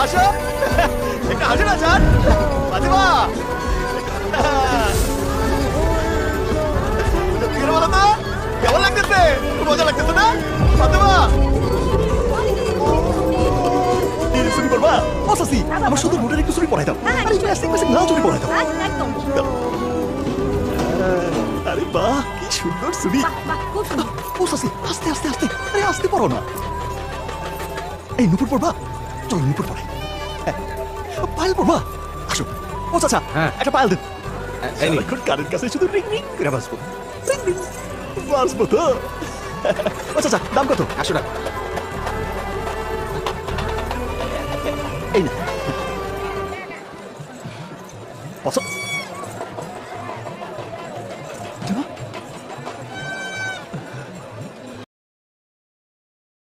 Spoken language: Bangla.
হাসো, একটা হাসো না জান। ফাতেমা, সত্যি করে বলো তো, কেমন লাগতেছে? খুব মজা লাগতেছে না ফাতেমা? চুরি করবা? বসাসি, আমার শুধু রোডের একটু চুরি পড়াই দাও। আরে প্লাস্টিক প্লাস্টিক না চুরি পড়াই দাও। আরে বাহ, কি সুন্দর চুরি। বসাসি, আস্তে আস্তে আস্তে, আরে আস্তে পড়ো না। এই নুপুর পড়বা? চল নুপুর পড়াই। পায়েল পড়বা? আসো। ও চাচা, একটা পায়েল দেন। এখন কানের কাছে শুধু রিং রিং করে বাজবো। রিং রিং বাজবো তো। ও চাচা, দাম কত? 100 টাকা। এই না।